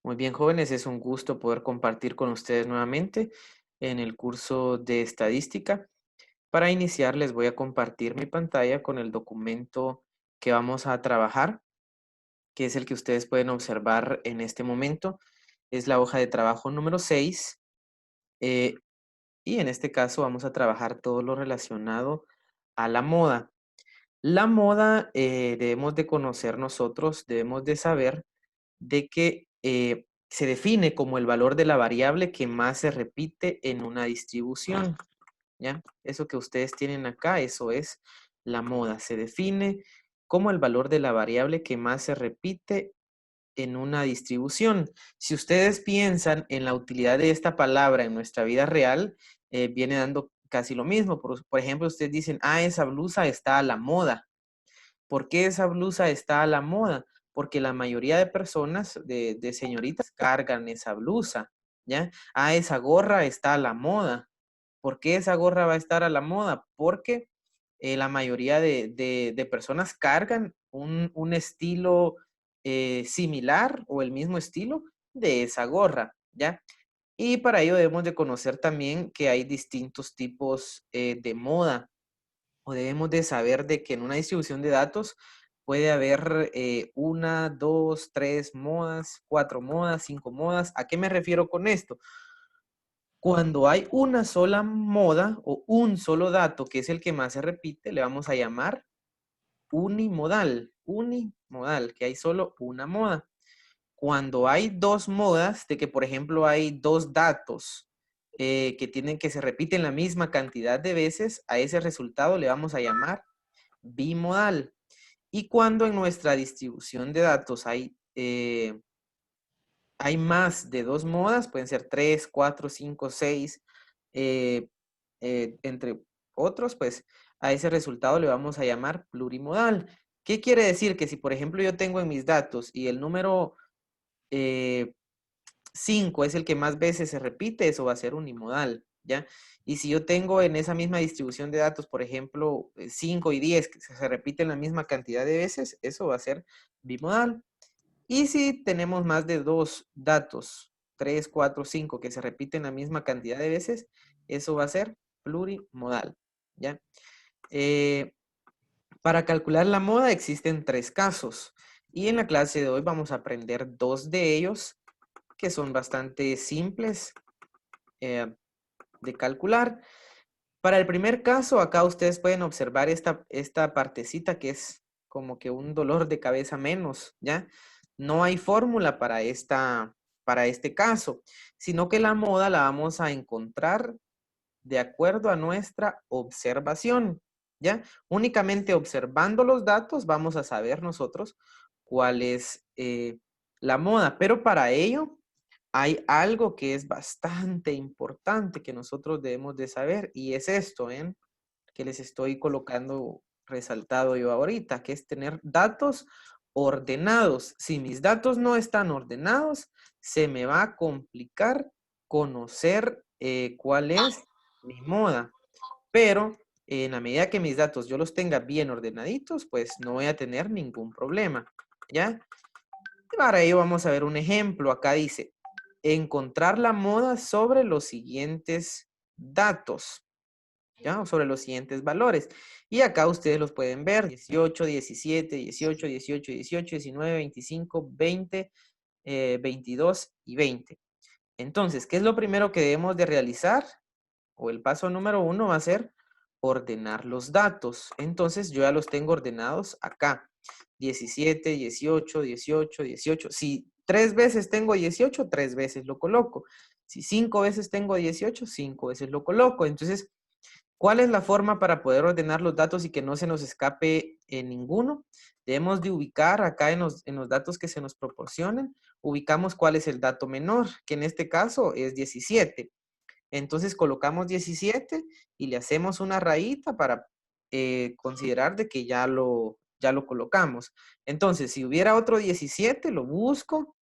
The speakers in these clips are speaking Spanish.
Muy bien, jóvenes, es un gusto poder compartir con ustedes nuevamente en el curso de estadística. Para iniciar, les voy a compartir mi pantalla con el documento que vamos a trabajar, que es el que ustedes pueden observar en este momento. Es la hoja de trabajo número 6 eh, y en este caso vamos a trabajar todo lo relacionado a la moda. La moda debemos de conocer nosotros, debemos de saber de que se define como el valor de la variable que más se repite en una distribución, ¿ya? Eso que ustedes tienen acá, eso es la moda. Se define como el valor de la variable que más se repite en una distribución. Si ustedes piensan en la utilidad de esta palabra en nuestra vida real, viene dando casi lo mismo. Por ejemplo, ustedes dicen, esa blusa está a la moda. ¿Por qué esa blusa está a la moda? Porque la mayoría de personas, de señoritas, cargan esa blusa, ¿ya? Esa gorra está a la moda. ¿Por qué esa gorra va a estar a la moda? Porque la mayoría de personas cargan un estilo similar o el mismo estilo de esa gorra, ¿ya? Y para ello debemos de conocer también que hay distintos tipos de moda o debemos de saber de que en una distribución de datos puede haber una, dos, tres modas, cuatro modas, cinco modas. ¿A qué me refiero con esto? Cuando hay una sola moda o un solo dato que es el que más se repite, le vamos a llamar unimodal. Unimodal, que hay solo una moda. Cuando hay dos modas, de que por ejemplo hay dos datos que se repiten la misma cantidad de veces, a ese resultado le vamos a llamar bimodal. Y cuando en nuestra distribución de datos hay más de dos modas, pueden ser tres, cuatro, cinco, seis, eh, entre otros, pues a ese resultado le vamos a llamar plurimodal. ¿Qué quiere decir? Que si, por ejemplo, yo tengo en mis datos y el número eh, 5 es el que más veces se repite, eso va a ser unimodal, ¿ya? Y si yo tengo en esa misma distribución de datos, por ejemplo, 5 y 10 que se repiten la misma cantidad de veces, eso va a ser bimodal. Y si tenemos más de dos datos, 3, 4, 5 que se repiten la misma cantidad de veces, eso va a ser plurimodal, ¿ya? Eh, para calcular la moda existen tres casos. Y en la clase de hoy vamos a aprender dos de ellos que son bastante simples eh, de calcular. Para el primer caso, acá ustedes pueden observar esta partecita que es como que un dolor de cabeza menos, ¿ya? No hay fórmula para este caso, sino que la moda la vamos a encontrar de acuerdo a nuestra observación, ¿ya? Únicamente observando los datos vamos a saber nosotros cuál es la moda, pero para ello hay algo que es bastante importante que nosotros debemos de saber y es esto, ¿eh? Que les estoy colocando resaltado yo ahorita, que es tener datos ordenados. Si mis datos no están ordenados, se me va a complicar conocer cuál es mi moda. Pero en la medida que mis datos yo los tenga bien ordenaditos, pues no voy a tener ningún problema, ¿ya? Y para ello vamos a ver un ejemplo. Acá dice, encontrar la moda sobre los siguientes datos, ¿ya? O sobre los siguientes valores. Y acá ustedes los pueden ver, 18, 17, 18, 18, 18, 19, 25, 20, 22 y 20. Entonces, ¿qué es lo primero que debemos de realizar? O el paso número uno va a ser ordenar los datos. Entonces, yo ya los tengo ordenados acá. 17, 18, 18, 18. Si tres veces tengo 18, tres veces lo coloco. Si cinco veces tengo 18, cinco veces lo coloco. Entonces, ¿cuál es la forma para poder ordenar los datos y que no se nos escape ninguno? Debemos de ubicar acá en los datos que se nos proporcionen, ubicamos cuál es el dato menor, que en este caso es 17. Entonces colocamos 17 y le hacemos una rayita para considerar de que ya lo colocamos. Entonces, si hubiera otro 17, lo busco,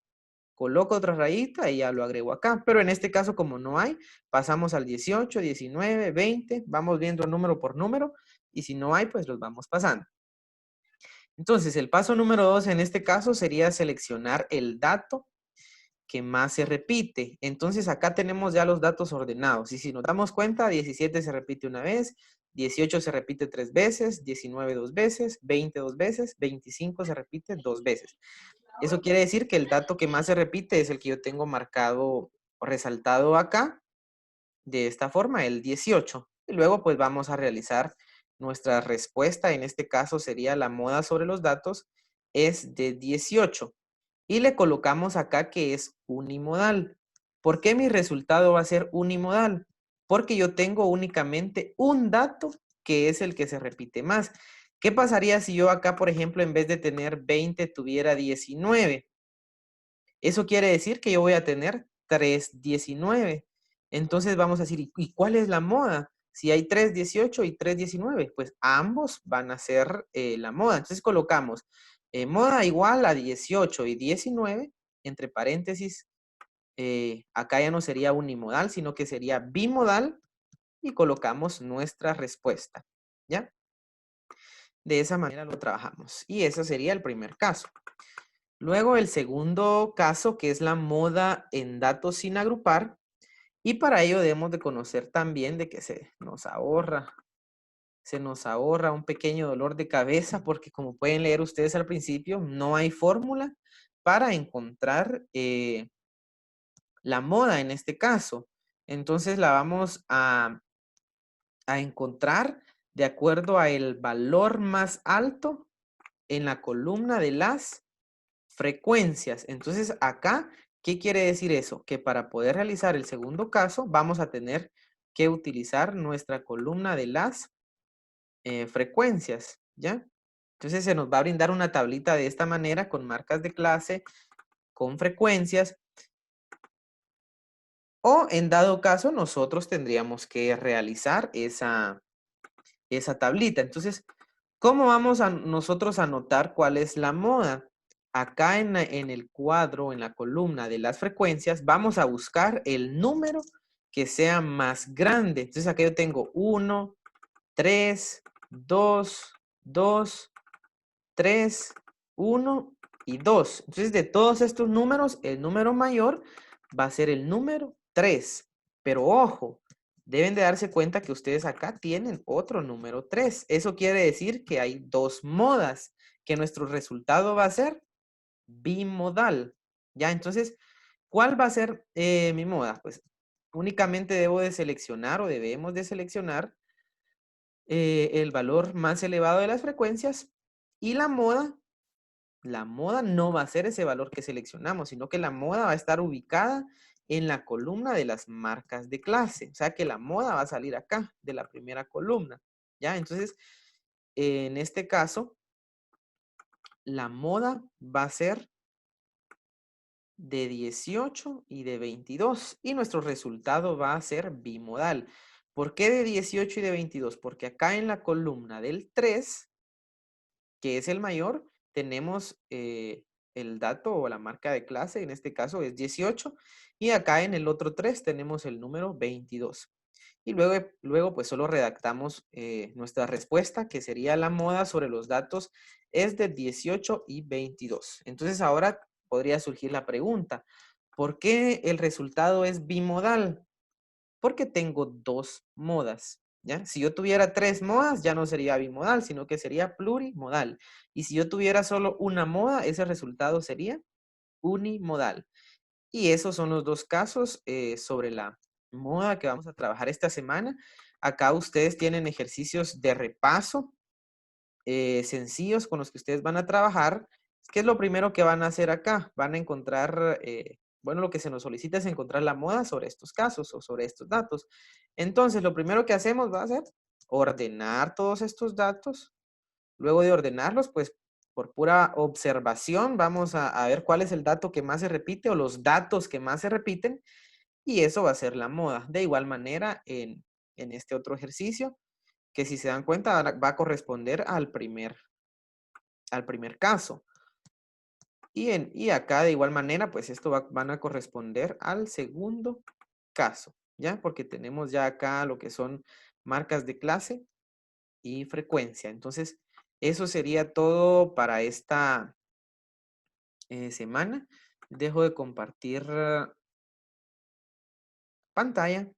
coloco otra rayita y ya lo agrego acá. Pero en este caso, como no hay, pasamos al 18, 19, 20, vamos viendo número por número y si no hay, pues los vamos pasando. Entonces, el paso número 2 en este caso sería seleccionar el dato que más se repite. Entonces acá tenemos ya los datos ordenados. Y si nos damos cuenta, 17 se repite una vez, 18 se repite 3 veces, 19 2 veces, 20 2 veces, 25 se repite 2 veces. Eso quiere decir que el dato que más se repite es el que yo tengo marcado o resaltado acá, de esta forma, el 18. Y luego pues vamos a realizar nuestra respuesta. En este caso sería la moda sobre los datos es de 18. Y le colocamos acá que es unimodal. ¿Por qué mi resultado va a ser unimodal? Porque yo tengo únicamente un dato que es el que se repite más. ¿Qué pasaría si yo acá, por ejemplo, en vez de tener 20, tuviera 19? Eso quiere decir que yo voy a tener 319. Entonces vamos a decir, ¿y cuál es la moda? Si hay 318 y 319, pues ambos van a ser la moda. Entonces colocamos moda igual a 18 y 19, entre paréntesis, acá ya no sería unimodal, sino que sería bimodal, y colocamos nuestra respuesta, ¿ya? De esa manera lo trabajamos. Y ese sería el primer caso. Luego el segundo caso, que es la moda en datos sin agrupar, y para ello debemos de conocer también de que se nos ahorra un pequeño dolor de cabeza, porque como pueden leer ustedes al principio, no hay fórmula para encontrar la moda en este caso. Entonces la vamos a encontrar de acuerdo a el valor más alto en la columna de las frecuencias. Entonces acá, ¿qué quiere decir eso? Que para poder realizar el segundo caso vamos a tener que utilizar nuestra columna de las frecuencias, ¿ya? Entonces se nos va a brindar una tablita de esta manera con marcas de clase, con frecuencias, o en dado caso nosotros tendríamos que realizar esa tablita. Entonces, ¿cómo vamos a nosotros a notar cuál es la moda? Acá en el cuadro, en la columna de las frecuencias, vamos a buscar el número que sea más grande. Entonces, acá yo tengo 1, 3, 2, 2, 3, 1 y 2. Entonces, de todos estos números, el número mayor va a ser el número 3. Pero ojo, deben de darse cuenta que ustedes acá tienen otro número 3. Eso quiere decir que hay dos modas, que nuestro resultado va a ser bimodal. ¿Ya? Entonces, ¿cuál va a ser mi moda? Pues únicamente debo de seleccionar o debemos de seleccionar el valor más elevado de las frecuencias, y la moda no va a ser ese valor que seleccionamos, sino que la moda va a estar ubicada en la columna de las marcas de clase. O sea que la moda va a salir acá, de la primera columna. ¿Ya? Entonces, en este caso, la moda va a ser de 18 y de 22. Y nuestro resultado va a ser bimodal. ¿Por qué de 18 y de 22? Porque acá en la columna del 3, que es el mayor, tenemos el dato o la marca de clase, en este caso es 18, y acá en el otro 3 tenemos el número 22. Y luego pues solo redactamos nuestra respuesta, que sería la moda sobre los datos es de 18 y 22. Entonces ahora podría surgir la pregunta, ¿por qué el resultado es bimodal? Porque tengo dos modas, ¿ya? Si yo tuviera tres modas, ya no sería bimodal, sino que sería plurimodal. Y si yo tuviera solo una moda, ese resultado sería unimodal. Y esos son los dos casos sobre la moda que vamos a trabajar esta semana. Acá ustedes tienen ejercicios de repaso sencillos con los que ustedes van a trabajar. ¿Qué es lo primero que van a hacer acá? Van a encontrar, bueno, lo que se nos solicita es encontrar la moda sobre estos casos o sobre estos datos. Entonces, lo primero que hacemos va a ser ordenar todos estos datos. Luego de ordenarlos, pues por pura observación, vamos a ver cuál es el dato que más se repite o los datos que más se repiten, y eso va a ser la moda. De igual manera, en este otro ejercicio, que si se dan cuenta va a corresponder al primer caso. Y acá de igual manera, pues esto van a corresponder al segundo caso, ¿ya? Porque tenemos ya acá lo que son marcas de clase y frecuencia. Entonces, eso sería todo para semana. Dejo de compartir pantalla.